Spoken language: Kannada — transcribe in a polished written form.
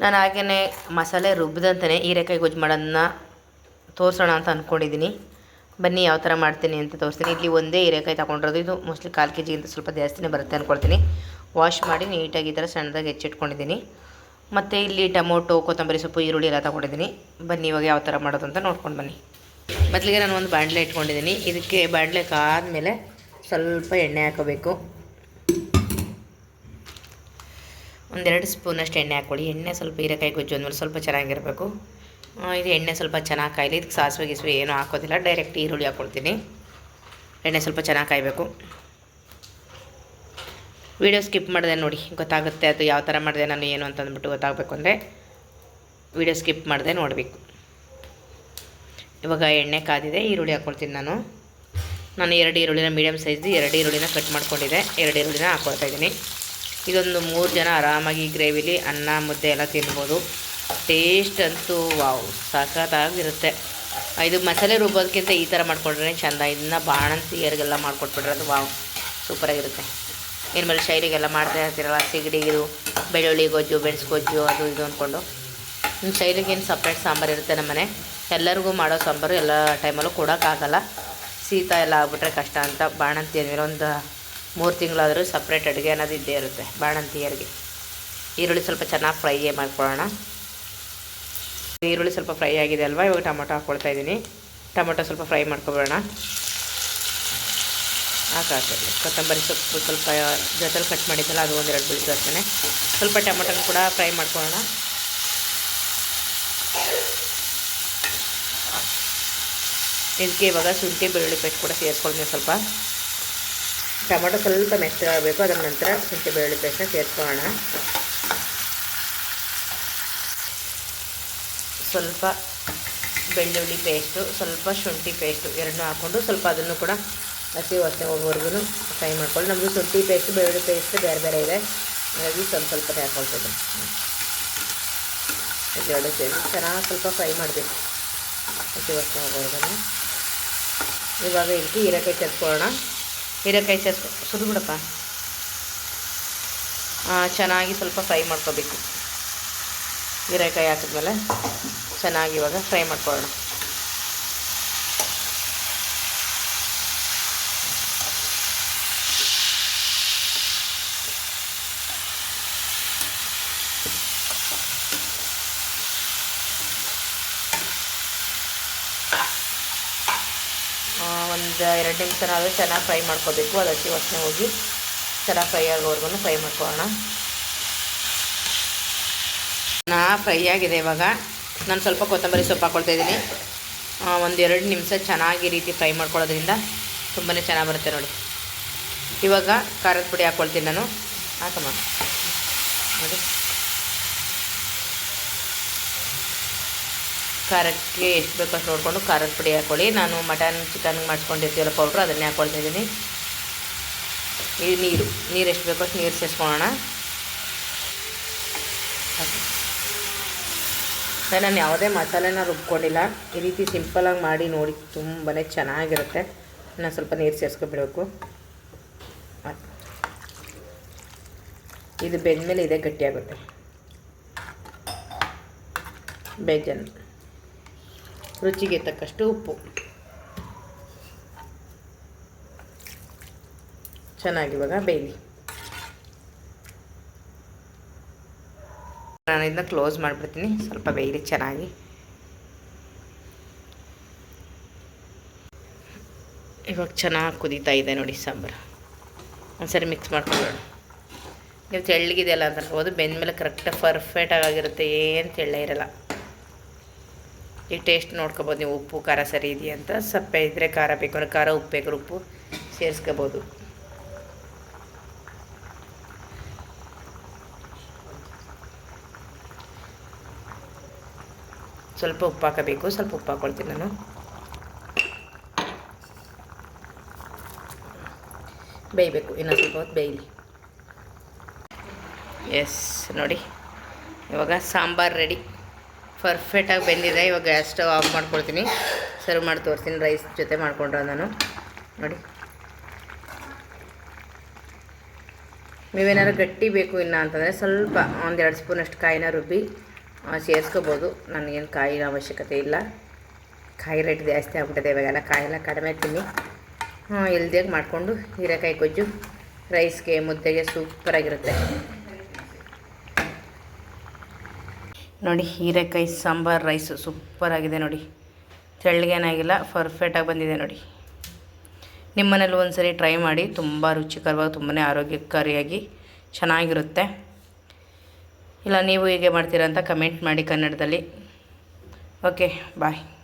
ನಾನು ಹಾಗೆಯೇ ಮಸಾಲೆ ರುಬ್ಬಿದಂತೆಯೇ ಹೀರೆಕಾಯಿ ಗೊಜ್ಜು ಮಾಡೋದನ್ನ ತೋರಿಸೋಣ ಅಂತ ಅಂದ್ಕೊಂಡಿದ್ದೀನಿ. ಬನ್ನಿ ಯಾವ ಥರ ಮಾಡ್ತೀನಿ ಅಂತ ತೋರಿಸ್ತೀನಿ. ಇಲ್ಲಿ ಒಂದೇ ಹೀರೆಕಾಯಿ ತೊಗೊಂಡಿರೋದು. ಇದು ಮೋಸ್ಟ್ಲಿ 1/4 kg ಸ್ವಲ್ಪ ಜಾಸ್ತಿನೇ ಬರುತ್ತೆ ಅಂದ್ಕೊಳ್ತೀನಿ. ವಾಶ್ ಮಾಡಿ ನೀಟಾಗಿ ಈ ಥರ ಸಣ್ಣದಾಗಿ ಹೆಚ್ಚಿಟ್ಕೊಂಡಿದ್ದೀನಿ. ಮತ್ತು ಇಲ್ಲಿ ಟೊಮೊಟೊ, ಕೊತ್ತಂಬರಿ ಸೊಪ್ಪು, ಈರುಳ್ಳಿ ಎಲ್ಲ ತೊಗೊಂಡಿದ್ದೀನಿ. ಬನ್ನಿ ಇವಾಗ ಯಾವ ಥರ ಮಾಡೋದು ಅಂತ ನೋಡ್ಕೊಂಡು ಬನ್ನಿ. ಮೊದಲಿಗೆ ನಾನು ಒಂದು ಬಾಣಲೆ ಇಟ್ಕೊಂಡಿದ್ದೀನಿ. ಇದಕ್ಕೆ ಬಾಣಲೆ ಕಾದ್ಮೇಲೆ ಸ್ವಲ್ಪ ಎಣ್ಣೆ ಹಾಕೋಬೇಕು. 1-2 ಸ್ಪೂನಷ್ಟು ಎಣ್ಣೆ ಹಾಕ್ಕೊಳ್ಳಿ. ಎಣ್ಣೆ ಸ್ವಲ್ಪ ಹೀರೆಕಾಯಿ ಗೊಜ್ಜು ಅಂದಮೇಲೆ ಸ್ವಲ್ಪ ಚೆನ್ನಾಗಿರಬೇಕು. ಇದು ಎಣ್ಣೆ ಸ್ವಲ್ಪ ಚೆನ್ನಾಗಿ ಕಾಯಲಿ. ಇದಕ್ಕೆ ಸಾಸಿವೆ ಗಿಸಿವೆ ಏನೂ ಹಾಕೋದಿಲ್ಲ, ಡೈರೆಕ್ಟ್ ಈರುಳ್ಳಿ ಹಾಕ್ಕೊಳ್ತೀನಿ. ಎಣ್ಣೆ ಸ್ವಲ್ಪ ಚೆನ್ನಾಗಿ ಕಾಯಬೇಕು. ವಿಡಿಯೋ ಸ್ಕಿಪ್ ಮಾಡಿದೆ ನೋಡಿ, ಗೊತ್ತಾಗುತ್ತೆ ಅದು ಯಾವ ಥರ ಮಾಡಿದೆ ನಾನು ಏನು ಅಂತಂದ್ಬಿಟ್ಟು ಗೊತ್ತಾಗಬೇಕು ಅಂದರೆ ವಿಡಿಯೋ ಸ್ಕಿಪ್ ಮಾಡಿದೆ ನೋಡಬೇಕು. ಇವಾಗ ಎಣ್ಣೆ ಕಾದಿದೆ, ಈರುಳ್ಳಿ ಹಾಕ್ಕೊಳ್ತೀನಿ. ನಾನು 2 ಈರುಳ್ಳಿನ ಮೀಡಿಯಮ್ ಸೈಜ್ದು 2 ಈರುಳ್ಳಿನ ಕಟ್ ಮಾಡ್ಕೊಂಡಿದ್ದೆ. 2 ಈರುಳ್ಳಿನ ಹಾಕ್ಕೊಳ್ತಾಯಿದ್ದೀನಿ. ಇದೊಂದು 3 ಜನ ಆರಾಮಾಗಿ ಗ್ರೇವಿಲಿ ಅನ್ನ ಮುದ್ದೆ ಎಲ್ಲ ತಿನ್ಬೋದು. ಟೇಸ್ಟ್ ಅಂತೂ ವಾವ್ ಸಖತ್ತಾಗಿರುತ್ತೆ. ಇದು ಮಸಾಲೆ ರುಬ್ಬೋದಕ್ಕಿಂತ ಈ ಥರ ಮಾಡ್ಕೊಂಡ್ರೆ ಚೆಂದ. ಇದನ್ನು ಬಾಣಂತಿಯರಿಗೆಲ್ಲ ಮಾಡ್ಕೊಟ್ಬಿಟ್ರೆ ಅದು ವಾವ್ ಸೂಪರಾಗಿರುತ್ತೆ. ಇನ್ಮೇಲೆ ಶೈಲಿಗೆಲ್ಲ ಮಾಡ್ತಾ ಇರ್ತೀರಲ್ಲ, ಸಿಗಡಿ, ಇದು ಬೆಳ್ಳುಳ್ಳಿ ಗೊಜ್ಜು, ಬೆಣಸು ಗೊಜ್ಜು, ಅದು ಇದು ಅಂದ್ಕೊಂಡು ನಿಮ್ಮ ಶೈಲಿಗೇನು ಸಪ್ರೇಟ್ ಸಾಂಬಾರು ಇರುತ್ತೆ. ನಮ್ಮನೆ ಎಲ್ಲರಿಗೂ ಮಾಡೋ ಸಾಂಬಾರು ಎಲ್ಲ ಟೈಮಲ್ಲೂ ಕೊಡೋಕ್ಕಾಗಲ್ಲ. ಶೀತ ಎಲ್ಲ ಆಗ್ಬಿಟ್ರೆ ಕಷ್ಟ ಅಂತ ಬಾಣಂತಿಯರ ಮೇಲೆ ಒಂದು 3 ತಿಂಗಳಾದರೂ ಸಪ್ರೇಟ್ ಅಡುಗೆ ಅನ್ನೋದು ಇದ್ದೇ ಇರುತ್ತೆ ಬಾಣಂತಿಯರಿಗೆ. ಈರುಳ್ಳಿ ಸ್ವಲ್ಪ ಚೆನ್ನಾಗಿ ಫ್ರೈ ಮಾಡ್ಕೊಳ್ಳೋಣ. ಈರುಳ್ಳಿ ಸ್ವಲ್ಪ ಫ್ರೈ ಆಗಿದೆ ಅಲ್ವಾ, ಇವಾಗ ಟೊಮೊಟೊ ಹಾಕ್ಕೊಳ್ತಾ ಇದ್ದೀನಿ. ಟೊಮೊಟೊ ಸ್ವಲ್ಪ ಫ್ರೈ ಮಾಡ್ಕೊಬೇಡ. ಹಾಕಾಗ್ತದೆ ಕೊತ್ತಂಬರಿ ಸೊಪ್ಪು ಸ್ವಲ್ಪ ಜೊತೆಲಿ ಕಟ್ ಮಾಡಿದ್ದಲ್ಲ, ಅದು 1-2 ಬೀಳ್ತು ಅಷ್ಟೇ. ಸ್ವಲ್ಪ ಟೊಮೊಟೊನ ಕೂಡ ಫ್ರೈ ಮಾಡ್ಕೊಳ್ಳೋಣ. ಇದಕ್ಕೆ ಇವಾಗ ಶುಂಠಿ ಬೆಳ್ಳುಳ್ಳಿ ಪೇಸ್ಟ್ ಕೂಡ ಸೇರಿಸ್ಕೊಳ್ತೀನಿ. ಸ್ವಲ್ಪ ಟೊಮೊಟೊ ಸ್ವಲ್ಪ ಮೆತ್ತಗಾಗಬೇಕು, ಅದರ ನಂತರ ಶುಂಠಿ ಬೆಳ್ಳುಳ್ಳಿ ಪೇಸ್ಟ್ನ ಸೇರಿಸ್ಕೊಳ್ಳೋಣ. ಸ್ವಲ್ಪ ಬೆಳ್ಳುಳ್ಳಿ ಪೇಸ್ಟು, ಸ್ವಲ್ಪ ಶುಂಠಿ ಪೇಸ್ಟು ಎರಡನ್ನೂ ಹಾಕ್ಕೊಂಡು ಸ್ವಲ್ಪ ಅದನ್ನು ಕೂಡ ಹಸಿ ವಾಸನೆ ಹೋಗೋವರೆಗೂ ಫ್ರೈ ಮಾಡ್ಕೊಳ್ಳಿ. ನಮ್ಮದು ಶುಂಠಿ ಪೇಸ್ಟು ಬೆಳ್ಳುಳ್ಳಿ ಪೇಸ್ಟ್ ಬೇರೆ ಬೇರೆ ಇದೆ, ಹಾಗಾಗಿ ಸ್ವಲ್ಪನೇ ಹಾಕ್ಕೊಳ್ತದೆ. ಇದೆರಡು ಸೇರಿ ಚೆನ್ನಾಗಿ ಸ್ವಲ್ಪ ಫ್ರೈ ಮಾಡಬೇಕು ಹಸಿ ವಾಸನೆ ಹೋಗೋವರೆಗೂ. ಇವಾಗ ಇದಕ್ಕೆ ಹೀರೆಕಾಯಿ ಸೇರಿಸ್ಕೊಳ್ಳೋಣ. ಹೀರೆಕಾಯಿ ಸುರಿದು ಬಿಡಪ್ಪ. ಚೆನ್ನಾಗಿ ಸ್ವಲ್ಪ ಫ್ರೈ ಮಾಡ್ಕೋಬೇಕು. ಹೀರೆಕಾಯಿ ಹಾಕಿದ್ಮೇಲೆ ಚೆನ್ನಾಗಿ ಇವಾಗ ಫ್ರೈ ಮಾಡ್ಕೊಳ್ಳೋಣ. ಒಂದು 2 ನಿಮಿಷ ಆದರೂ ಚೆನ್ನಾಗಿ ಫ್ರೈ ಮಾಡ್ಕೋಬೇಕು. ಅದು ಹಸಿ ವಾಸನೆ ಹೋಗಿ ಚೆನ್ನಾಗಿ ಫ್ರೈ ಆಗೋವರೆಗೂ ಫ್ರೈ ಮಾಡ್ಕೊಳ್ಳೋಣ. ಫ್ರೈ ಆಗಿದೆ. ಇವಾಗ ನಾನು ಸ್ವಲ್ಪ ಕೊತ್ತಂಬರಿ ಸೊಪ್ಪು ಹಾಕ್ಕೊಳ್ತಾಯಿದ್ದೀನಿ. 1-2 ನಿಮಿಷ ಚೆನ್ನಾಗಿ ರೀತಿ ಫ್ರೈ ಮಾಡ್ಕೊಳ್ಳೋದ್ರಿಂದ ತುಂಬಾ ಚೆನ್ನಾಗಿ ಬರುತ್ತೆ ನೋಡಿ. ಇವಾಗ ಖಾರದ ಪುಡಿ ಹಾಕ್ಕೊಳ್ತೀನಿ ನಾನು. ಹಾಕಮ್ಮ ನೋಡಿ, ಖಾರಕ್ಕೆ ಎಷ್ಟು ಬೇಕೋ ಅಷ್ಟು ನೋಡಿಕೊಂಡು ಖಾರದ ಪುಡಿ ಹಾಕ್ಕೊಳ್ಳಿ. ನಾನು ಮಟನ್ ಚಿಕನ್ ಮಾಡಿಸ್ಕೊಂಡಿರ್ತೀವಲ್ಲ ಪೌಡ್ರು, ಅದನ್ನೇ ಹಾಕ್ಕೊಳ್ತಾಯಿದ್ದೀನಿ. ಈ ನೀರು ಎಷ್ಟು ಬೇಕೋ ಅಷ್ಟು ನೀರು ಸೇರಿಸ್ಕೊಳ್ಳೋಣ. ನಾನು ಯಾವುದೇ ಮಸಾಲೆನ ರುಬ್ಕೊಂಡಿಲ್ಲ, ಈ ರೀತಿ ಸಿಂಪಲಾಗಿ ಮಾಡಿ ನೋಡಿ, ತುಂಬಾ ಚೆನ್ನಾಗಿರುತ್ತೆ. ನಾನು ಸ್ವಲ್ಪ ನೀರು ಸೇರಿಸ್ಕೊಬಿಡಬೇಕು. ಇದು ಬೆಂದಮೇಲೆ ಇದೇ ಗಟ್ಟಿಯಾಗುತ್ತೆ. ಬೇಜಾನು ರುಚಿಗೆ ತಕ್ಕಷ್ಟು ಉಪ್ಪು, ಚೆನ್ನಾಗಿ ಇವಾಗ ಬೇಯಲಿ. ನಾನು ಇದನ್ನ ಕ್ಲೋಸ್ ಮಾಡಿಬಿಡ್ತೀನಿ, ಸ್ವಲ್ಪ ಬೇಯಲಿ ಚೆನ್ನಾಗಿ. ಇವಾಗ ಚೆನ್ನಾಗಿ ಕುದೀತಾ ಇದೆ ನೋಡಿ ಸಾಂಬಾರು. ಒಂದ್ಸರಿ ಮಿಕ್ಸ್ ಮಾಡ್ಕೊಳ್ಳೋಣ. ನೀವು ತೆಳ್ಳಗಿದೆಯಲ್ಲ ಅಂತ ಅನ್ಕೋಬೋದು, ಬೆಂದಮೇಲೆ ಕರೆಕ್ಟಾಗಿ ಪರ್ಫೆಕ್ಟಾಗಿ ಆಗಿರುತ್ತೆ, ಏನು ತೆಳ್ಳ ಇರಲ್ಲ. ಈಗ ಟೇಸ್ಟ್ ನೋಡ್ಕೊಬೋದು ನೀವು, ಉಪ್ಪು ಖಾರ ಸರಿ ಇದೆಯಾ ಅಂತ. ಸಪ್ಪೆ ಇದ್ದರೆ ಖಾರ ಬೇಕು ಅಂದರೆ ಖಾರ, ಉಪ್ಪು ಬೇಕಾದ್ರೆ ಉಪ್ಪು ಸೇರಿಸ್ಕೋಬೋದು. ಸ್ವಲ್ಪ ಉಪ್ಪು ಹಾಕಬೇಕು, ಸ್ವಲ್ಪ ಉಪ್ಪು ಹಾಕ್ಕೊಳ್ತೀನಿ ನಾನು. ಬೇಯಬೇಕು, ಇನ್ನೂ ಸ್ವಲ್ಪ ಹೊತ್ತು ಬೇಯಲಿ. ಎಸ್ ನೋಡಿ, ಇವಾಗ ಸಾಂಬಾರು ರೆಡಿ, ಪರ್ಫೆಕ್ಟಾಗಿ ಬೆಂದಿದೆ. ಇವಾಗ ಗ್ಯಾಸ್ ಸ್ಟವ್ ಆಫ್ ಮಾಡ್ಕೊಳ್ತೀನಿ. ಸರ್ವ್ ಮಾಡಿ ತೋರಿಸ್ತೀನಿ. ರೈಸ್ ಜೊತೆ ಮಾಡ್ಕೊಂಡ್ರೆ ನಾನು ನೋಡಿ. ನೀವೇನಾದ್ರು ಗಟ್ಟಿ ಬೇಕು ಇನ್ನು ಅಂತಂದರೆ ಸ್ವಲ್ಪ 1-2 ಸ್ಪೂನಷ್ಟು ಕಾಯಿನ ರುಬ್ಬಿ ಸೇರಿಸ್ಕೋಬೋದು. ನನಗೇನು ಕಾಯಿನ ಅವಶ್ಯಕತೆ ಇಲ್ಲ. ಕಾಯಿ ರೇಟ್ ಜಾಸ್ತಿ ಆಗ್ಬಿಟ್ಟಿದೆ ಇವಾಗೆಲ್ಲ. ಕಾಯೆಲ್ಲ ಕಡಿಮೆ ತಿನ್ನಿ. ಹೆಲ್ದಿಯಾಗಿ ಮಾಡಿಕೊಂಡು ಹೀರೆಕಾಯಿ ಗೊಜ್ಜು ರೈಸ್ಗೆ ಮುದ್ದೆಗೆ ಸೂಪರಾಗಿರುತ್ತೆ ನೋಡಿ. ಹೀರೆಕಾಯಿ ಸಾಂಬಾರು ರೈಸು ಸೂಪರಾಗಿದೆ ನೋಡಿ. ತೆಳ್ಳಗೇನಾಗಿಲ್ಲ, ಪರ್ಫೆಕ್ಟಾಗಿ ಬಂದಿದೆ ನೋಡಿ. ನಿಮ್ಮ ಮನೇಲಿ ಒಂದ್ಸರಿ ಟ್ರೈ ಮಾಡಿ. ತುಂಬ ರುಚಿಕರವಾಗಿ, ತುಂಬಾ ಆರೋಗ್ಯಕಾರಿಯಾಗಿ ಚೆನ್ನಾಗಿರುತ್ತೆ. ಇಲ್ಲ ನೀವು ಹೀಗೆ ಮಾಡ್ತೀರಾ ಅಂತ ಕಮೆಂಟ್ ಮಾಡಿ ಕನ್ನಡದಲ್ಲಿ. ಓಕೆ, ಬಾಯ್.